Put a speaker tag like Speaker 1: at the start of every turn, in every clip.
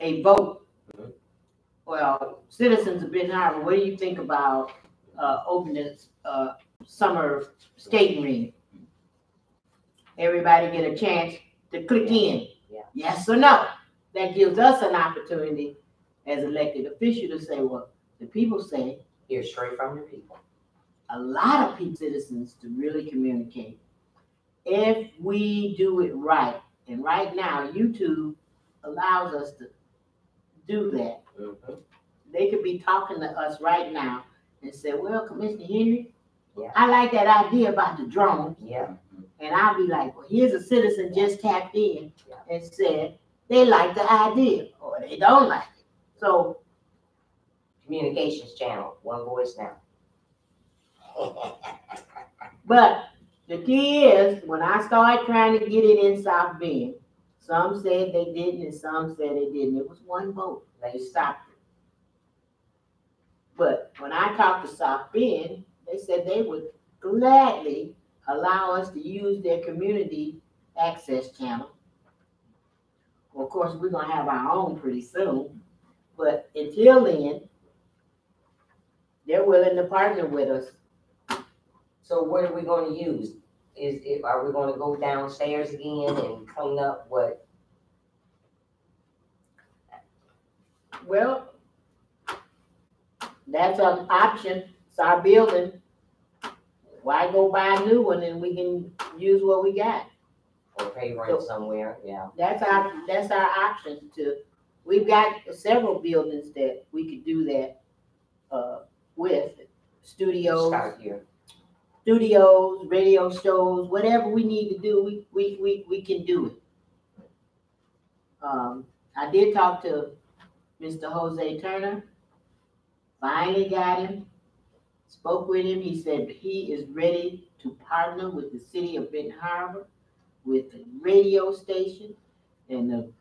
Speaker 1: a vote. Well, citizens of Benton Harbor, what do you think about opening summer skating rink? Everybody get a chance to click in.
Speaker 2: Yeah.
Speaker 1: Yes or no? That gives us an opportunity as elected officials to say, well, the people say.
Speaker 2: Hear straight from the people.
Speaker 1: A lot of people, citizens, to really communicate. If we do it right, and right now YouTube allows us to do that. They could be talking to us right now and say, well, Commissioner Henry, I like that idea about the drone. And I'll be like, well, here's a citizen just tapped in and said they like the idea or they don't like it. So
Speaker 2: communications channel, one voice now.
Speaker 1: But the key is, when I started trying to get it in South Bend, some said they didn't and some said they didn't. It was one vote. They stopped it. But when I talked to South Bend, they said they would gladly allow us to use their community access channel. Well, of course, we're going to have our own pretty soon. But until then, they're willing to partner with us.
Speaker 2: So what are we going to use? Are we going to go downstairs again and clean up what?
Speaker 1: Well, that's an option. It's our building. Why go buy a new one and we can use what we got?
Speaker 2: Or pay rent somewhere,
Speaker 1: That's our option to. We've got several buildings that we could do that with. Studios.
Speaker 2: Start here.
Speaker 1: Studios, radio shows, whatever we need to do, we can do it. I did talk to Mr. Jose Turner. Finally got him. Spoke with him. He said he is ready to partner with the city of Benton Harbor, with the radio station and the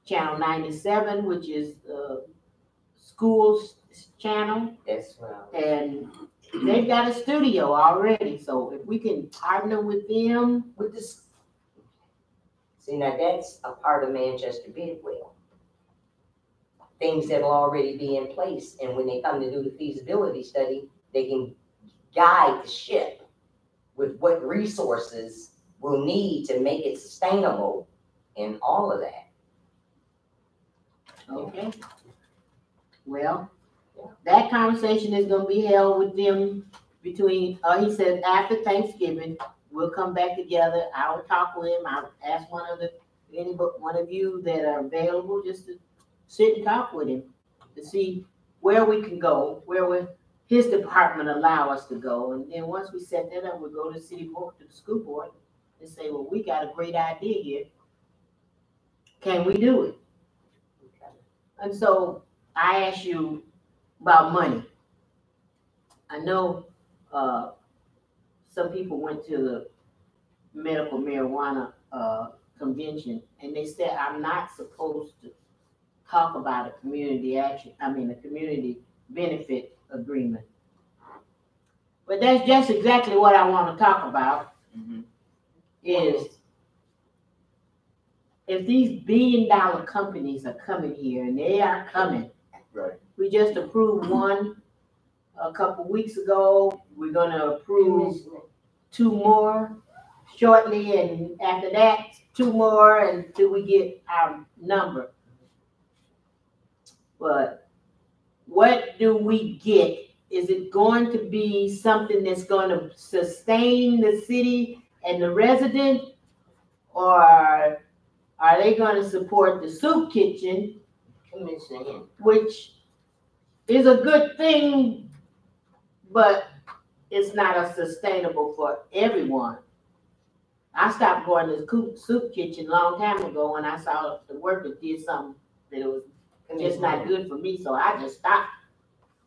Speaker 1: Channel 97, which is schools channel.
Speaker 2: That's right.
Speaker 1: And they've got a studio already. So if we can partner with them with this.
Speaker 2: See, now that's a part of Manchester Bidwell. Things that'll already be in place. And when they come to do the feasibility study, they can guide the ship with what resources we'll need to make it sustainable and all of that.
Speaker 1: Okay. Well, that conversation is going to be held with them between, he said after Thanksgiving, we'll come back together. I'll talk with him. I'll ask one of you that are available just to sit and talk with him to see where we can go, where his department allow us to go. And then once we set that up, we'll go to the city board, to the school board and say, well, we got a great idea here. Can we do it? Okay. And so I asked you about money. I know some people went to the medical marijuana convention and they said I'm not supposed to talk about a community community benefit agreement. But that's just exactly what I want to talk about. Is if these billion-dollar companies are coming here, and they are coming.
Speaker 3: Right.
Speaker 1: We just approved one a couple weeks ago. We're going to approve 2 more shortly, and after that, 2 more until we get our number. But what do we get? Is it going to be something that's going to sustain the city and the resident, or are they going to support the soup kitchen, which is a good thing, but it's not a sustainable for everyone? I stopped going to the soup kitchen a long time ago when I saw the workers did something that was just not good for me, so I just stopped.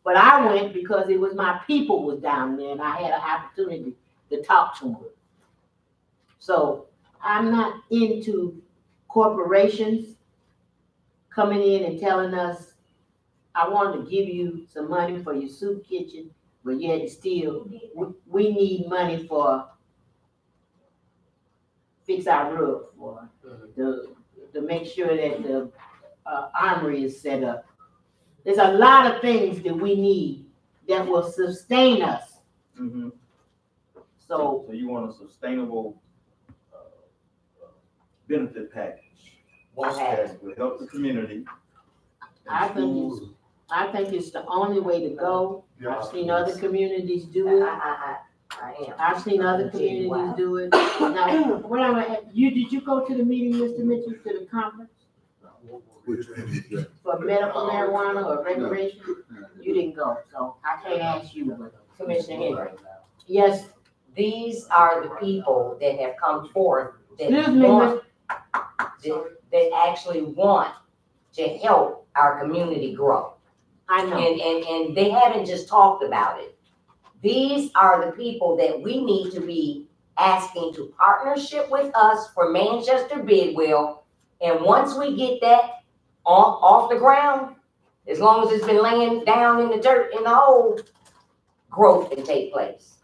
Speaker 1: But I went because it was my people was down there and I had an opportunity to talk to them. So I'm not into corporations coming in and telling us, I want to give you some money for your soup kitchen, but yet still we need money for fix our roof or the make sure that the armory is set up. There's a lot of things that we need that will sustain us.
Speaker 3: Mm-hmm.
Speaker 1: So
Speaker 3: you want a sustainable benefit package that will help the community.
Speaker 1: I think it's the only way to go. I've seen other communities do it.
Speaker 2: I am.
Speaker 1: I've seen other communities do it. Now, what I'm gonna, did you go to the meeting, Mr. Mitchell, to the conference for medical marijuana or recreation? You didn't go, so I can't ask you. But
Speaker 2: Commissioner Henry,
Speaker 1: yes,
Speaker 2: these are the people that have come forth that
Speaker 1: excuse me,
Speaker 2: want, that actually want to help our community grow.
Speaker 1: I know.
Speaker 2: And they haven't just talked about it. These are the people that we need to be asking to partnership with us for Manchester Bidwell. And once we get that off the ground, as long as it's been laying down in the dirt, in the hole, growth can take place.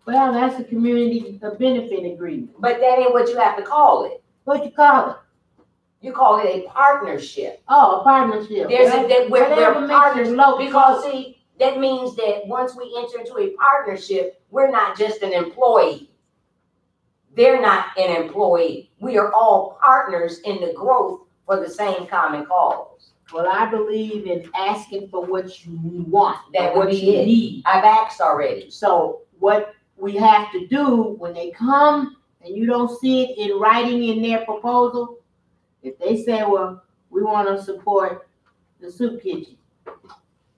Speaker 1: Well, that's a community benefit agreement.
Speaker 2: But that ain't what you have to call it.
Speaker 1: What you call it?
Speaker 2: You call it a partnership.
Speaker 1: Oh, a partnership.
Speaker 2: There's we're partners
Speaker 1: low
Speaker 2: because see, that means that once we enter into a partnership, we're not just an employee. They're not an employee. We are all partners in the growth for the same common cause.
Speaker 1: Well, I believe in asking for what you want.
Speaker 2: That
Speaker 1: what
Speaker 2: would be
Speaker 1: you
Speaker 2: it.
Speaker 1: need.
Speaker 2: I've asked already.
Speaker 1: So what we have to do when they come and you don't see it in writing in their proposal, if they say, well, we want to support the soup kitchen.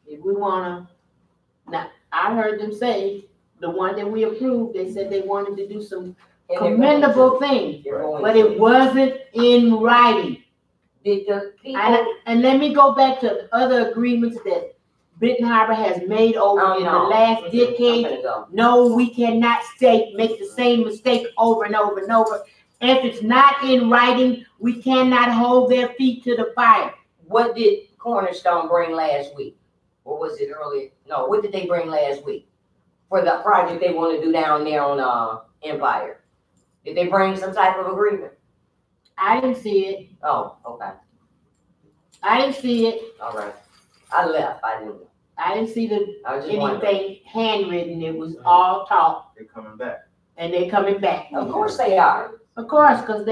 Speaker 1: If we want to, now, I heard them say, the one that we approved, they said they wanted to do some commendable things, but it wasn't in writing.
Speaker 2: Did the people,
Speaker 1: And let me go back to other agreements that Benton Harbor has made over in the last decade. No, we cannot make the same mistake over and over and over. If it's not in writing, we cannot hold their feet to the fire.
Speaker 2: What did Cornerstone bring last week? Or was it earlier? No, what did they bring last week? For the project they want to do down there on Empire. Did they bring some type of agreement?
Speaker 1: I didn't see it.
Speaker 2: Oh, okay.
Speaker 1: I didn't see it.
Speaker 2: All right. I left. I didn't
Speaker 1: see
Speaker 2: anything
Speaker 1: wondering. Handwritten. It was all talk.
Speaker 3: They're coming back.
Speaker 1: And they're coming back.
Speaker 2: Of course they are.
Speaker 1: Of course, because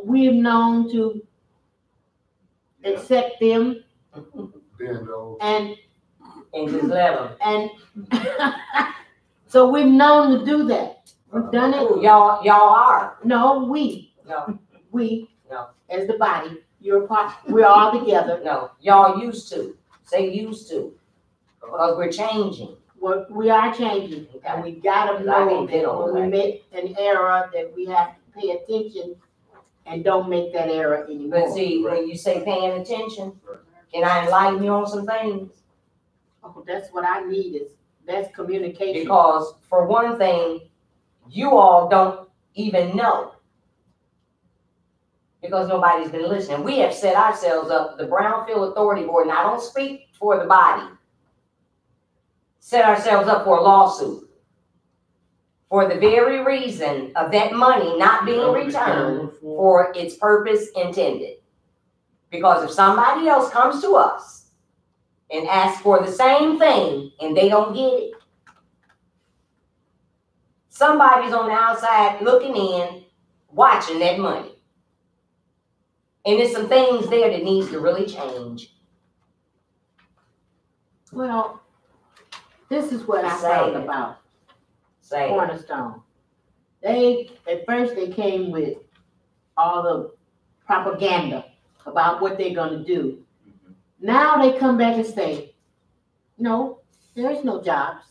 Speaker 1: we've known to accept them and
Speaker 2: just let them.
Speaker 1: And so we've known to do that. We've done it.
Speaker 2: Ooh, y'all are.
Speaker 1: No, we.
Speaker 2: No.
Speaker 1: We.
Speaker 2: No.
Speaker 1: As the body, you're a part. We're all together.
Speaker 2: No, y'all used to. Say used to. Because we're changing.
Speaker 1: Well, we are changing, and we gotta know that when we make an error, that we have to pay attention and don't make that error anymore.
Speaker 2: But see, when you say paying attention, can I enlighten you on some things?
Speaker 1: Oh, that's what I need that's communication.
Speaker 2: Because for one thing, you all don't even know. Because nobody's been listening. We have set ourselves up, the Brownfield Authority Board, and I don't speak for the body, set ourselves up for a lawsuit. For the very reason of that money not being returned for its purpose intended. Because if somebody else comes to us and asks for the same thing and they don't get it, somebody's on the outside looking in, watching that money. And there's some things there that needs to really change.
Speaker 1: Well, this is what I found about Cornerstone. At first they came with all the propaganda about what they're going to do. Now they come back and say, no, there's no jobs.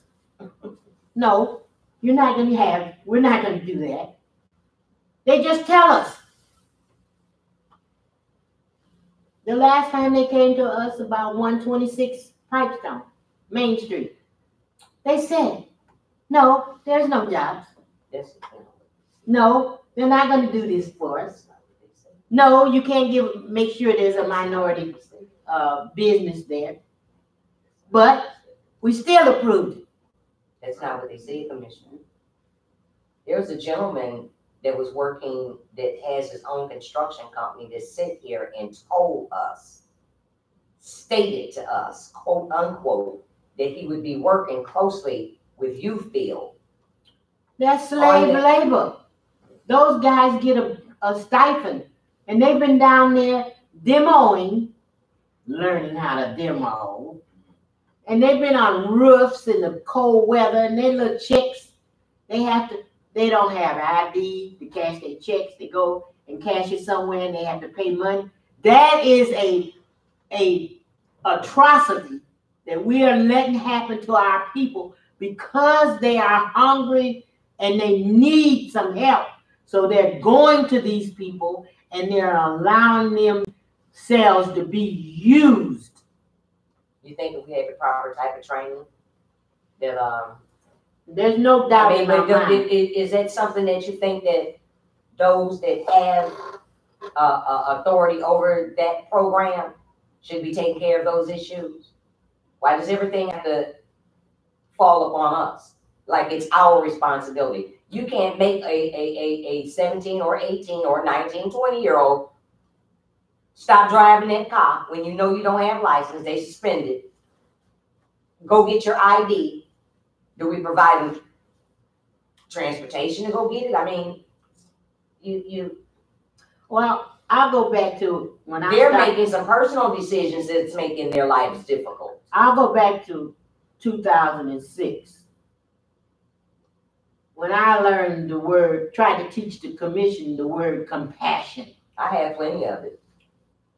Speaker 1: No, we're not going to do that. They just tell us. The last time they came to us about 126 Pipestone, Main Street, they said, no, there's no jobs. No, they're not going to do this for us. No, you can't make sure there's a minority business there. But we still approved it.
Speaker 2: That's not what they say, Commissioner. There's a gentleman that was working, that has his own construction company, that sit here and told us, stated to us, quote unquote, that he would be working closely with youth build.
Speaker 1: That's slave labor. Those guys get a stipend, and they've been down there demoing, learning how to demo, and they've been on roofs in the cold weather, and they little checks, they don't have ID to cash their checks. They go and cash it somewhere, and they have to pay money. That is a atrocity that we are letting happen to our people because they are hungry and they need some help. So they're going to these people and they're allowing themselves to be used.
Speaker 2: You think if we had the proper type of training, that
Speaker 1: there's no doubt.
Speaker 2: I mean, but is that something that you think that those that have authority over that program should be taking care of those issues? Why does everything have to fall upon us? Like it's our responsibility. You can't make a 17 or 18 or 19, 20-year-old stop driving that car when you know you don't have license, they suspended. Go get your ID. Do we provide them transportation to go get it? I mean,
Speaker 1: well, I'll go back to when
Speaker 2: they're making some personal decisions that's making their lives difficult.
Speaker 1: I'll go back to 2006. When I learned the word, tried to teach the commission the word compassion.
Speaker 2: I have plenty of it.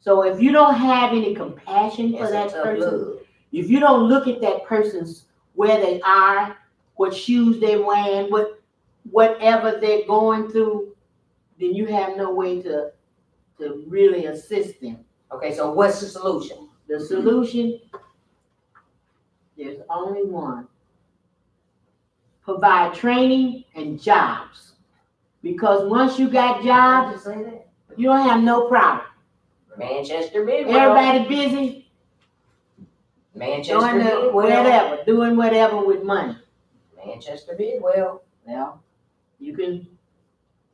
Speaker 1: So if you don't have any compassion for that person, if you don't look at that person's where they are, what shoes they're wearing, whatever they're going through, then you have no way to really assist them.
Speaker 2: Okay, so what's the solution?
Speaker 1: The solution, there's only one. Provide training and jobs. Because once you got jobs, you don't have no problem.
Speaker 2: Manchester Bidwell.
Speaker 1: Everybody busy.
Speaker 2: Manchester Bidwell.
Speaker 1: Doing whatever with money.
Speaker 2: Manchester Bidwell.
Speaker 1: Well, you can,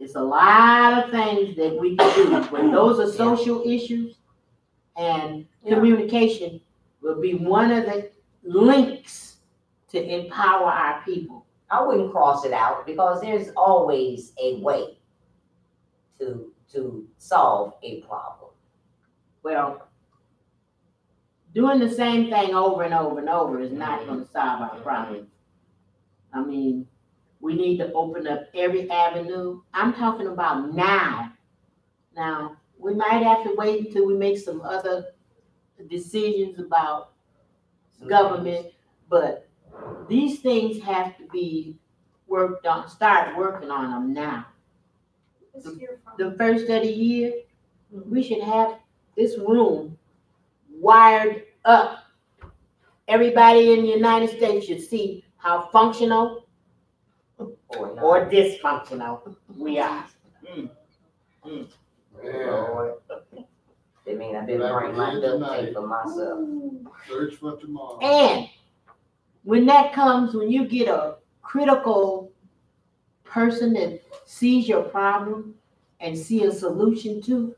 Speaker 1: it's a lot of things that we can do, but those are social issues, and communication will be one of the links to empower our people.
Speaker 2: I wouldn't cross it out because there's always a way to solve a problem.
Speaker 1: Well, doing the same thing over and over and over is not going to solve our problem. I mean, we need to open up every avenue. I'm talking about now. Now, we might have to wait until we make some other decisions about government, but these things have to be worked on, start working on them now. The first of the year, we should have this room wired up. Everybody in the United States should see how functional or dysfunctional we are.
Speaker 2: Lord. I mean, I've been bringing my duct tape for myself.
Speaker 4: Search for tomorrow.
Speaker 1: And when that comes, when you get a critical person that sees your problem and see a solution to,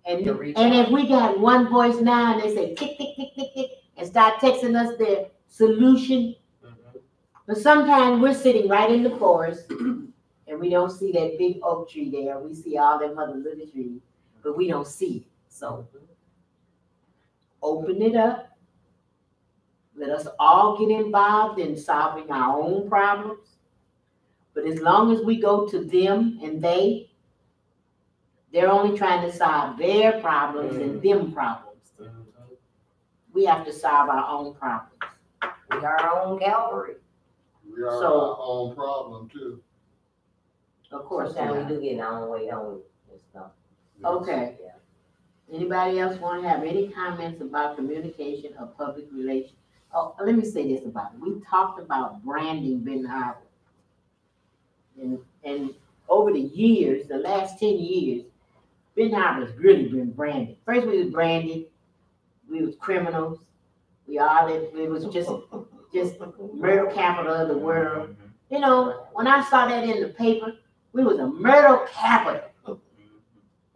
Speaker 1: and if we got one voice now and they say tick, tick, tick, tick, tick, and start texting us their solution, but sometimes we're sitting right in the forest and we don't see that big oak tree there. We see all them other little trees, but we don't see it. So open it up. Let us all get involved in solving our own problems. But as long as we go to them and they're only trying to solve their problems and them problems. We have to solve our own problems.
Speaker 2: We are our own Calvary.
Speaker 4: We are our own problem too.
Speaker 1: Of course.
Speaker 2: Sometimes we do get in our own way, don't we?
Speaker 1: Okay. Yeah. Anybody else want to have any comments about communication or public relations? Oh, let me say this about it. We talked about branding Benton Harbor. And over the years, the last 10 years, Benton Harbor has really been branded. First we was branded, we was criminals. It was just murder capital of the world. You know, when I saw that in the paper, We was a murder capital.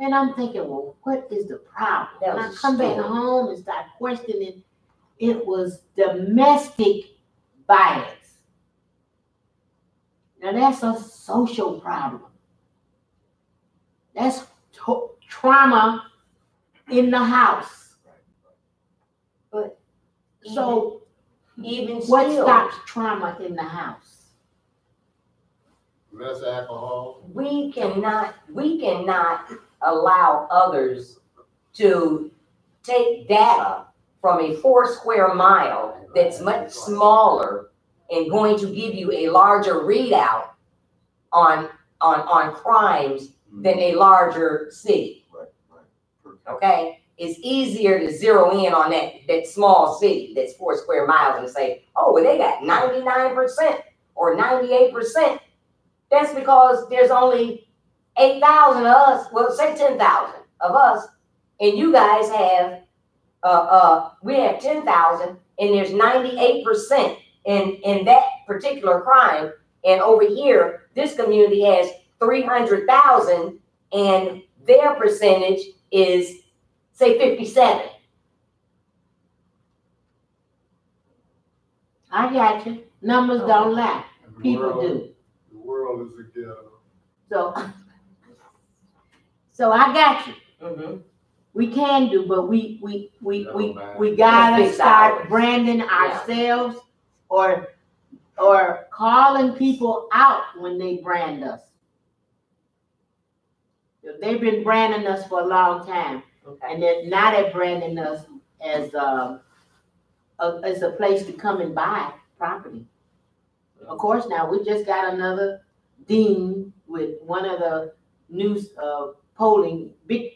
Speaker 1: And I'm thinking, well, what is the problem?
Speaker 2: That
Speaker 1: When I
Speaker 2: was a
Speaker 1: come back
Speaker 2: story.
Speaker 1: home and start questioning, it was domestic violence. Now that's a social problem. That's trauma in the house.
Speaker 2: But
Speaker 1: So
Speaker 2: even
Speaker 1: what
Speaker 2: still,
Speaker 1: stops trauma in the house?
Speaker 4: Less alcohol.
Speaker 2: we cannot allow others to take data from a 4 square mile that's much smaller and going to give you a larger readout on crimes than a larger city. Okay? It's easier to zero in on that small city that's 4 square miles and say, oh, well, they got 99% or 98%. That's because there's only 8,000 of us, well, say 10,000 of us, and you guys have, we have 10,000, and there's 98% in that particular crime. And over here, this community has 300,000, and their percentage is, say, 57.
Speaker 1: I got you. Numbers don't lie. People do.
Speaker 4: The world is a ghetto.
Speaker 1: So I got you.
Speaker 2: Mm-hmm.
Speaker 1: We can do, but we
Speaker 4: man.
Speaker 1: gotta
Speaker 2: Fix
Speaker 1: start
Speaker 2: ours.
Speaker 1: branding ourselves or calling people out when they brand us. They've been branding us for a long time,
Speaker 2: Okay.
Speaker 1: and now they're branding us as a place to come and buy property. Of course, now we just got another dean with one of the news polling big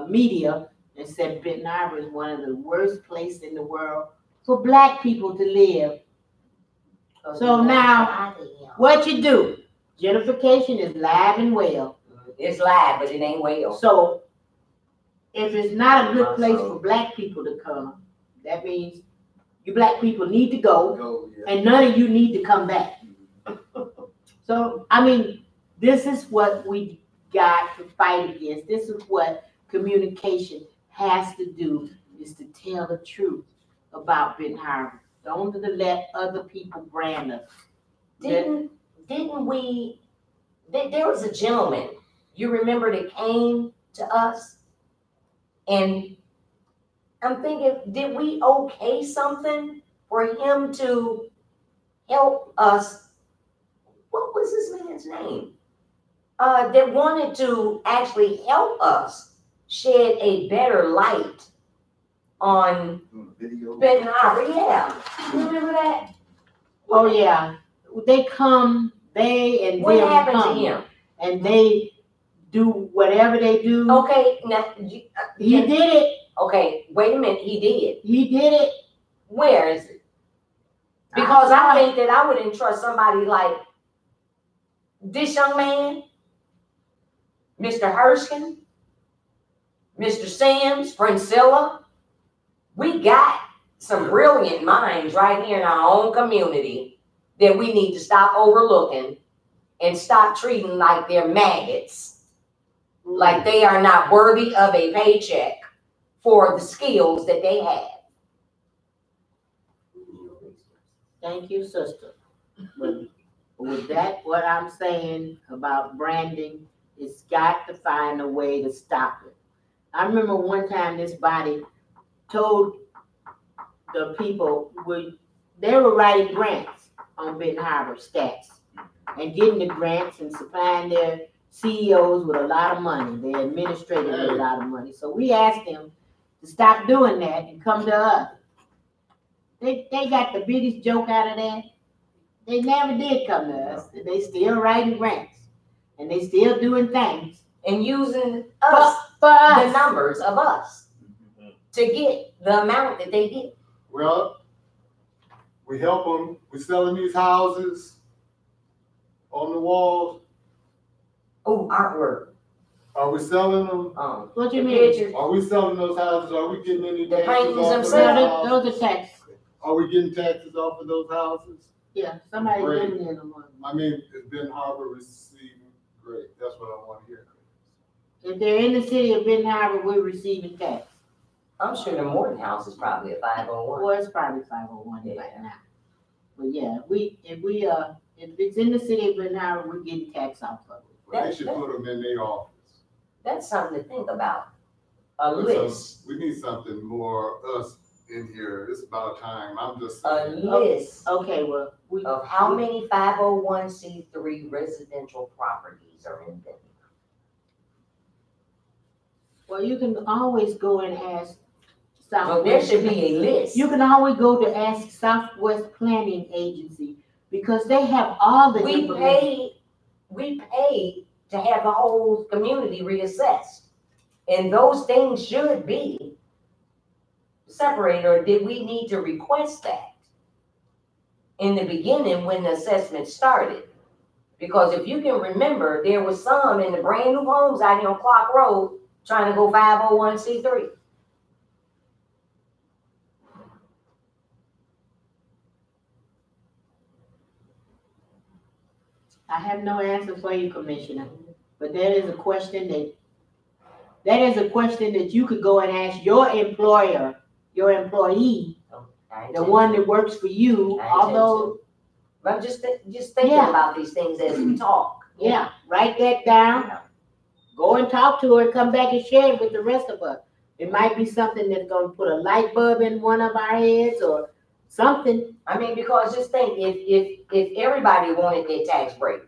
Speaker 1: media and said Benton Harbor is one of the worst places in the world for Black people to live. So now, what you do? Gentrification is live and well.
Speaker 2: It's live, but it ain't well.
Speaker 1: So if it's not a good place for Black people to come, that means you Black people need to go, and none of you need to come back. So, I mean, this is what we got to fight against. This is what communication has to do, is to tell the truth about Benton Harbor. Don't let other people brand us.
Speaker 2: Didn't we, there was a gentleman, you remember, that came to us, and I'm thinking, did we okay something for him to help us? What was this man's name? That wanted to actually help us shed a better light on Benton Harbor. Yeah, you remember that?
Speaker 1: Oh yeah, they come, they and
Speaker 2: What
Speaker 1: them
Speaker 2: happened
Speaker 1: come,
Speaker 2: to him?
Speaker 1: and they do whatever they do.
Speaker 2: Okay, now
Speaker 1: He did it.
Speaker 2: Okay, wait a minute. He did.
Speaker 1: He did it.
Speaker 2: Where is it? Because I think that I would entrust somebody like this young man, Mr. Hershkin, Mr. Sims, Priscilla. We got some brilliant minds right here in our own community that we need to stop overlooking and stop treating like they're maggots, like they are not worthy of a paycheck for the skills that they have.
Speaker 1: Thank you, sister. But with that, what I'm saying about branding, it's got to find a way to stop it. I remember one time this body told the people, they were writing grants on Benton Harbor stats and getting the grants and supplying their CEOs with a lot of money, their administrators with a lot of money. So we asked them to stop doing that and come to us. They got the biggest joke out of that. They never did come to us. They still writing grants and they still doing things
Speaker 2: And using us,
Speaker 1: for us.
Speaker 2: the numbers of us, to get the amount that they get.
Speaker 4: Well, we help them. We're selling these houses on the walls.
Speaker 2: Oh, artwork.
Speaker 4: Are we selling them?
Speaker 1: What do you
Speaker 2: the
Speaker 1: mean?
Speaker 2: pictures.
Speaker 4: Are we selling those houses? Are we getting any
Speaker 2: The
Speaker 4: taxes
Speaker 2: paintings
Speaker 4: off of those
Speaker 2: themselves?
Speaker 4: houses?
Speaker 1: Those are taxes.
Speaker 4: Are we getting taxes off of those houses?
Speaker 1: Yeah, somebody's
Speaker 4: Great.
Speaker 1: living in them.
Speaker 4: I mean, has Benton Harbor receiving Great, that's what I want to hear.
Speaker 1: If they're in the city of Benton Harbor, we're receiving tax.
Speaker 2: I'm sure the Morton House is probably a 501.
Speaker 1: Well, it's probably 501
Speaker 2: Yeah.
Speaker 1: right now. But yeah, if it's in the city of Benton Harbor, we're getting tax off of it.
Speaker 4: Well, they should put them in their office.
Speaker 2: That's something to think about. A
Speaker 4: But
Speaker 2: list.
Speaker 4: we need something more us in here. It's about time. I'm just
Speaker 2: A
Speaker 4: saying.
Speaker 2: list
Speaker 1: Okay, well,
Speaker 2: of how many 501c3 residential properties are in Benton.
Speaker 1: well, you can always go and ask
Speaker 2: So there
Speaker 1: Southwest.
Speaker 2: should be a list.
Speaker 1: You can always go to ask Southwest Planning Agency because they have all the
Speaker 2: We
Speaker 1: information.
Speaker 2: pay to have the whole community reassessed. And those things should be separated, or did we need to request that in the beginning when the assessment started? Because if you can remember, there was some in the brand new homes out here on Clark Road trying to go 501c3.
Speaker 1: I have no answer for you, Commissioner, but that is a question that you could go and ask your employer, your employee, the one that works for you, although,
Speaker 2: I'm just thinking
Speaker 1: Yeah.
Speaker 2: about these things as we talk.
Speaker 1: yeah, write that down. Go and talk to her, come back and share it with the rest of us. It might be something that's gonna put a light bulb in one of our heads or something.
Speaker 2: I mean, because just think, if everybody wanted their tax break,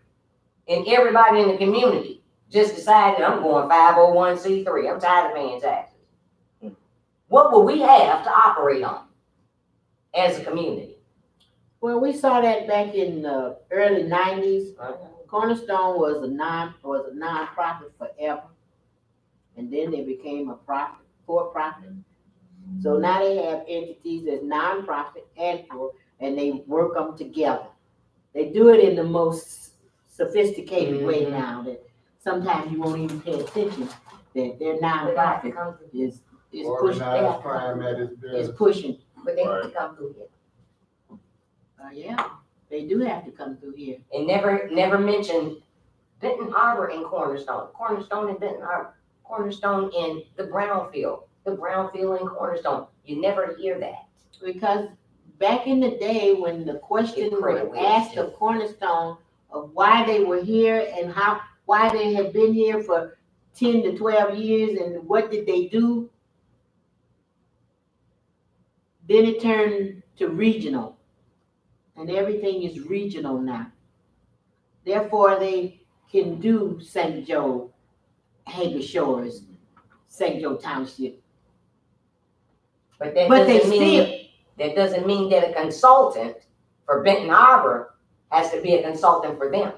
Speaker 2: and everybody in the community just decided, I'm going 501c3, I'm tired of paying taxes, what would we have to operate on as a community?
Speaker 1: Well, we saw that back in the early 90s. Cornerstone was a non-profit forever. And then they became a for-profit. So now they have entities as non-profit and for, and they work them together. They do it in the most sophisticated way now that sometimes you won't even pay attention that their non-profit is pushing.
Speaker 4: Organized crime at its
Speaker 1: Is
Speaker 4: best.
Speaker 1: pushing.
Speaker 2: But they have to come through here.
Speaker 1: Yeah, they do have to come through here.
Speaker 2: And never mention Benton Harbor and Cornerstone, Cornerstone and Benton Harbor, Cornerstone in the Brownfield in Cornerstone. You never hear that.
Speaker 1: Because back in the day when the question
Speaker 2: It
Speaker 1: was
Speaker 2: created
Speaker 1: asked
Speaker 2: waves,
Speaker 1: of Cornerstone of why they were here and why they had been here for 10 to 12 years and what did they do, then it turned to regional. And everything is regional now. Therefore, they can do St. Joe, Hager Shores, St. Joe Township.
Speaker 2: But that
Speaker 1: But they
Speaker 2: doesn't mean that a consultant for Benton Harbor has to be a consultant for them,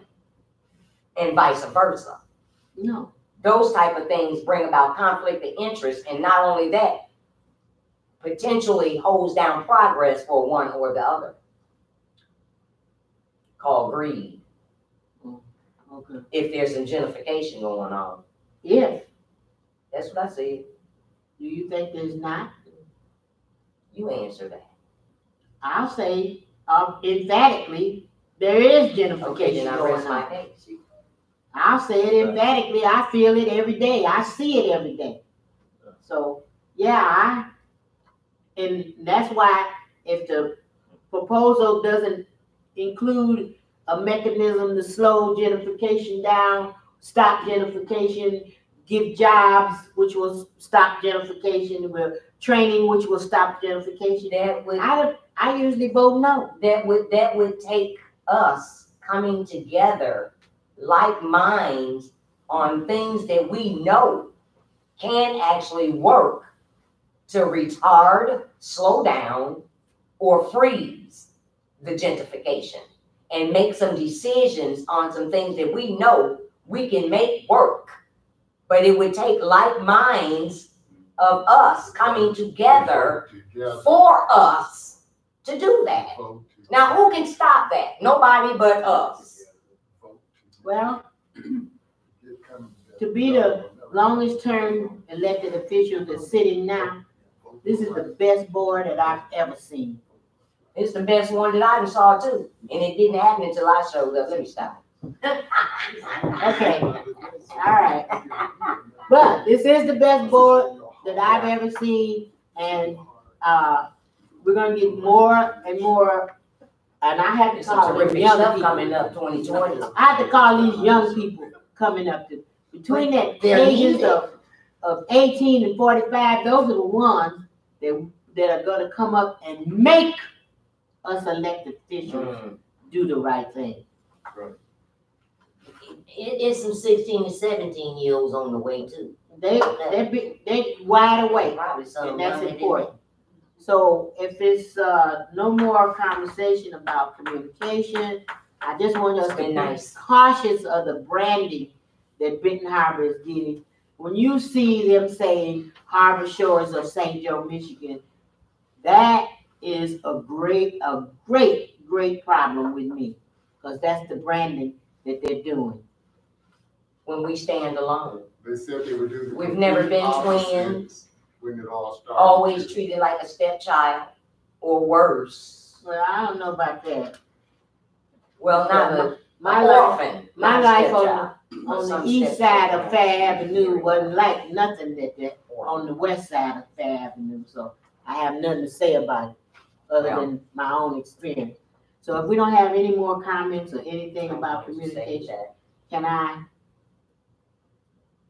Speaker 2: and vice versa.
Speaker 1: No.
Speaker 2: Those type of things bring about conflict of interest, and not only that, potentially holds down progress for one or the other. Called greed.
Speaker 1: Okay.
Speaker 2: If there's some gentrification going on.
Speaker 1: Yes.
Speaker 2: That's what I see.
Speaker 1: Do you think there's not?
Speaker 2: You answer that.
Speaker 1: I'll say emphatically, there is
Speaker 2: Okay,
Speaker 1: gentrification
Speaker 2: then I
Speaker 1: going
Speaker 2: rest my
Speaker 1: on.
Speaker 2: case.
Speaker 1: I'll say it emphatically. I feel it every day. I see it every day. So, yeah, and that's why if the proposal doesn't include a mechanism to slow gentrification down, stop gentrification, give jobs, which will stop gentrification, with training, which will stop gentrification,
Speaker 2: That would
Speaker 1: I usually vote no.
Speaker 2: that would take us coming together like minds on things that we know can actually work to retard, slow down, or freeze the gentrification, and make some decisions on some things that we know we can make work. But it would take like minds of us coming together for us to do that. Now, who can stop that? Nobody but us.
Speaker 1: Well, to be the longest term elected official that's sitting now, this is the best board that I've ever seen.
Speaker 2: It's the best one that I saw too. And it didn't happen until I showed up. Let me stop.
Speaker 1: Okay, all right. But this is the best board that I've ever seen, and, we're gonna get more and more, and I have to
Speaker 2: There's some
Speaker 1: call these
Speaker 2: terrific
Speaker 1: young
Speaker 2: stuff
Speaker 1: people.
Speaker 2: coming up 2020.
Speaker 1: I have to call these young people coming up to, between that
Speaker 2: They're
Speaker 1: ages
Speaker 2: needed.
Speaker 1: of 18 and 45, those are the ones that are gonna come up and make us elected officials do the right thing.
Speaker 5: It's some 16 to 17-year-olds on the way too.
Speaker 1: They wide awake,
Speaker 5: Probably some
Speaker 1: and that's
Speaker 5: younger than
Speaker 1: important. So if it's, no more conversation about communication, I just want us to
Speaker 2: Been
Speaker 1: be
Speaker 2: nice.
Speaker 1: cautious of the branding that Benton Harbor is getting. When you see them saying Harbor Shores of St. Joe, Michigan, that is a great problem with me, because that's the branding that they're doing.
Speaker 2: When we stand alone.
Speaker 4: They said they would do the.
Speaker 2: We've never been
Speaker 4: opposite
Speaker 2: twins,
Speaker 4: When it all started.
Speaker 2: always treated like a stepchild or worse.
Speaker 1: Well, I don't know about that.
Speaker 2: Well, not a
Speaker 1: My life,
Speaker 2: orphan.
Speaker 1: my
Speaker 2: not a
Speaker 1: life
Speaker 2: stepchild.
Speaker 1: on
Speaker 2: Some
Speaker 1: the east
Speaker 2: stepchild.
Speaker 1: side of Fair Avenue wasn't like nothing that on the west side of Fair Avenue, so I have nothing to say about it, other
Speaker 2: Well.
Speaker 1: than my own experience. So if we don't have any more comments or anything about
Speaker 2: Say
Speaker 1: communication,
Speaker 2: that.
Speaker 1: can I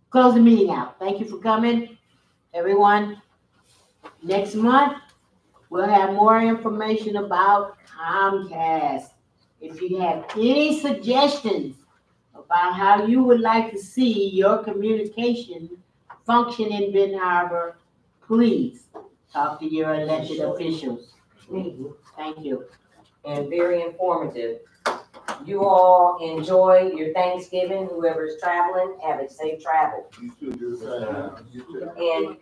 Speaker 1: close the meeting out? Thank you for coming, everyone. Next month, we'll have more information about Comcast. If you have any suggestions about how you would like to see your communication function in Benton Harbor, please talk to your elected officials. Thank you.
Speaker 2: And very informative. You all enjoy your Thanksgiving. Whoever's traveling, have a safe travel.
Speaker 4: You should do the same. You should.
Speaker 2: And